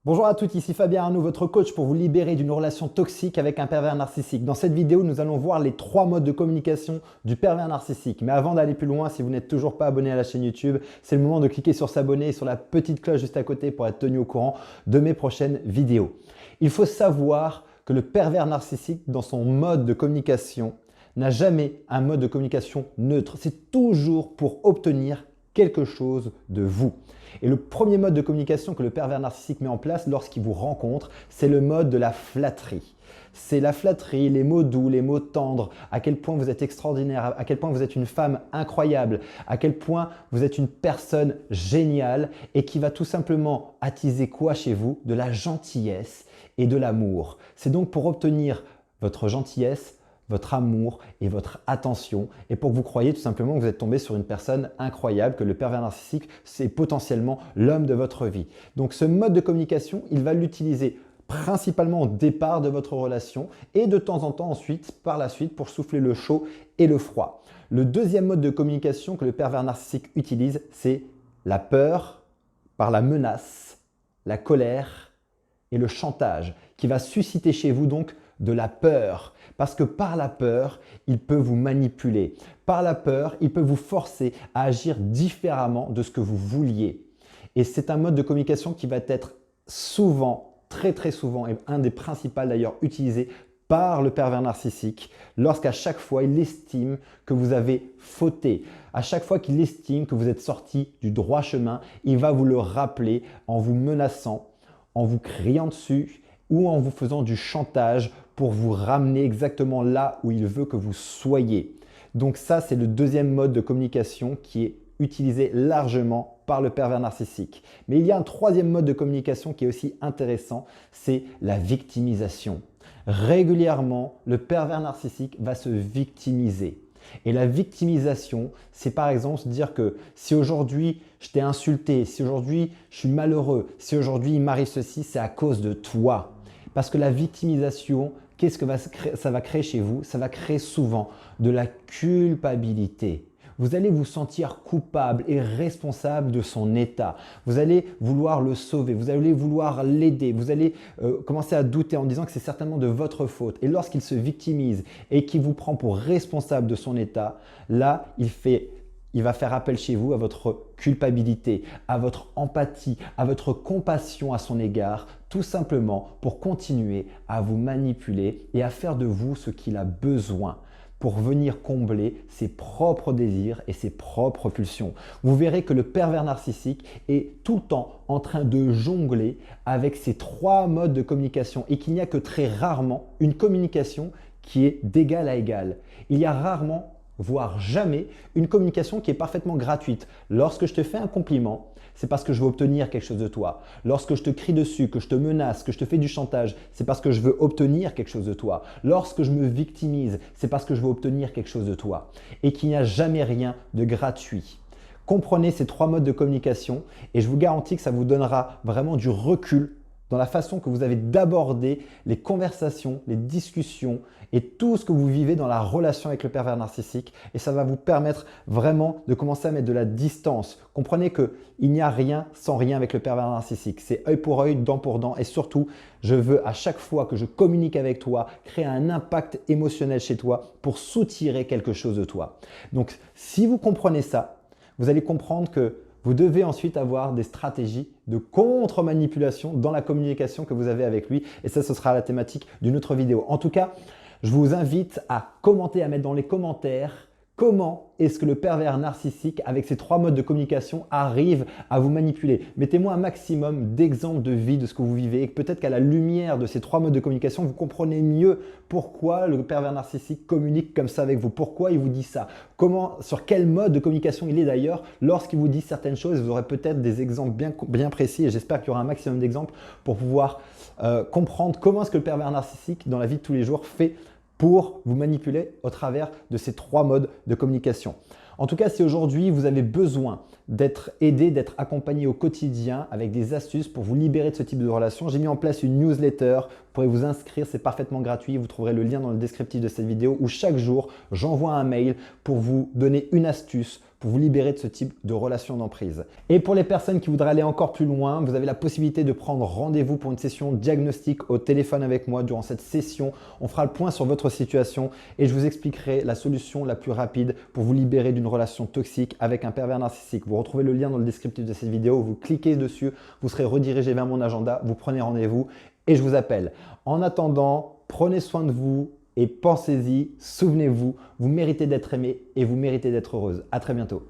Bonjour à tous, ici Fabien Arnoux, votre coach pour vous libérer d'une relation toxique avec un pervers narcissique. Dans cette vidéo, nous allons voir les 3 modes de communication du pervers narcissique. Mais avant d'aller plus loin, si vous n'êtes toujours pas abonné à la chaîne YouTube, c'est le moment de cliquer sur s'abonner et sur la petite cloche juste à côté pour être tenu au courant de mes prochaines vidéos. Il faut savoir que le pervers narcissique, dans son mode de communication, n'a jamais un mode de communication neutre. C'est toujours pour obtenir quelque chose de vous. Et le premier mode de communication que le pervers narcissique met en place lorsqu'il vous rencontre, c'est le mode de la flatterie. C'est la flatterie, les mots doux, les mots tendres, à quel point vous êtes extraordinaire, à quel point vous êtes une femme incroyable, à quel point vous êtes une personne géniale et qui va tout simplement attiser quoi chez vous? De la gentillesse et de l'amour. C'est donc pour obtenir votre gentillesse, votre amour et votre attention et pour que vous croyiez tout simplement que vous êtes tombé sur une personne incroyable, que le pervers narcissique, c'est potentiellement l'homme de votre vie. Donc ce mode de communication, il va l'utiliser principalement au départ de votre relation et de temps en temps ensuite, par la suite, pour souffler le chaud et le froid. Le deuxième mode de communication que le pervers narcissique utilise, c'est la peur par la menace, la colère et le chantage qui va susciter chez vous donc de la peur. Parce que par la peur, il peut vous manipuler. Par la peur, il peut vous forcer à agir différemment de ce que vous vouliez. Et c'est un mode de communication qui va être souvent, très souvent, et un des principaux d'ailleurs utilisés par le pervers narcissique lorsqu'à chaque fois il estime que vous avez fauté. À chaque fois qu'il estime que vous êtes sorti du droit chemin, il va vous le rappeler en vous menaçant, en vous criant dessus ou en vous faisant du chantage pour vous ramener exactement là où il veut que vous soyez. Donc ça, c'est le deuxième mode de communication qui est utilisé largement par le pervers narcissique. Mais il y a un troisième mode de communication qui est aussi intéressant, c'est la victimisation. Régulièrement, le pervers narcissique va se victimiser. Et la victimisation, c'est par exemple se dire que si aujourd'hui je t'ai insulté, si aujourd'hui je suis malheureux, si aujourd'hui il m'arrive ceci, c'est à cause de toi. Parce que la victimisation, qu'est-ce que ça va créer chez vous? Ça va créer souvent de la culpabilité. Vous allez vous sentir coupable et responsable de son état. Vous allez vouloir le sauver, vous allez vouloir l'aider, vous allez commencer à douter en disant que c'est certainement de votre faute. Et lorsqu'il se victimise et qu'il vous prend pour responsable de son état, là, il va faire appel chez vous à votre culpabilité, à votre empathie, à votre compassion à son égard, tout simplement pour continuer à vous manipuler et à faire de vous ce qu'il a besoin pour venir combler ses propres désirs et ses propres pulsions. Vous verrez que le pervers narcissique est tout le temps en train de jongler avec ces 3 modes de communication et qu'il n'y a que très rarement une communication qui est d'égal à égal. Il y a rarement, voire jamais, une communication qui est parfaitement gratuite. Lorsque je te fais un compliment, c'est parce que je veux obtenir quelque chose de toi. Lorsque je te crie dessus, que je te menace, que je te fais du chantage, c'est parce que je veux obtenir quelque chose de toi. Lorsque je me victimise, c'est parce que je veux obtenir quelque chose de toi. Et qu'il n'y a jamais rien de gratuit. Comprenez ces 3 modes de communication et je vous garantis que ça vous donnera vraiment du recul dans la façon que vous avez d'aborder les conversations, les discussions et tout ce que vous vivez dans la relation avec le pervers narcissique. Et ça va vous permettre vraiment de commencer à mettre de la distance. Comprenez qu'il n'y a rien sans rien avec le pervers narcissique. C'est œil pour œil, dent pour dent. Et surtout, je veux à chaque fois que je communique avec toi, créer un impact émotionnel chez toi pour soutirer quelque chose de toi. Donc, si vous comprenez ça, vous allez comprendre que vous devez ensuite avoir des stratégies de contre-manipulation dans la communication que vous avez avec lui. Et ça, ce sera la thématique d'une autre vidéo. En tout cas, je vous invite à commenter, à mettre dans les commentaires comment est-ce que le pervers narcissique, avec ces 3 modes de communication, arrive à vous manipuler. Mettez-moi un maximum d'exemples de vie de ce que vous vivez et peut-être qu'à la lumière de ces 3 modes de communication, vous comprenez mieux pourquoi le pervers narcissique communique comme ça avec vous, pourquoi il vous dit ça, sur quel mode de communication il est d'ailleurs lorsqu'il vous dit certaines choses. Vous aurez peut-être des exemples bien précis et j'espère qu'il y aura un maximum d'exemples pour pouvoir comprendre comment est-ce que le pervers narcissique dans la vie de tous les jours fait pour vous manipuler au travers de ces 3 modes de communication. En tout cas, si aujourd'hui vous avez besoin d'être aidé, d'être accompagné au quotidien avec des astuces pour vous libérer de ce type de relation. J'ai mis en place une newsletter, vous pourrez vous inscrire, c'est parfaitement gratuit. Vous trouverez le lien dans le descriptif de cette vidéo où chaque jour, j'envoie un mail pour vous donner une astuce pour vous libérer de ce type de relation d'emprise. Et pour les personnes qui voudraient aller encore plus loin, vous avez la possibilité de prendre rendez-vous pour une session diagnostic au téléphone avec moi. Durant cette session, on fera le point sur votre situation et je vous expliquerai la solution la plus rapide pour vous libérer d'une relation toxique avec un pervers narcissique. Vous retrouvez le lien dans le descriptif de cette vidéo, vous cliquez dessus, vous serez redirigé vers mon agenda, vous prenez rendez-vous et je vous appelle. En attendant, prenez soin de vous. Et pensez-y, souvenez-vous, vous méritez d'être aimé et vous méritez d'être heureuse. À très bientôt.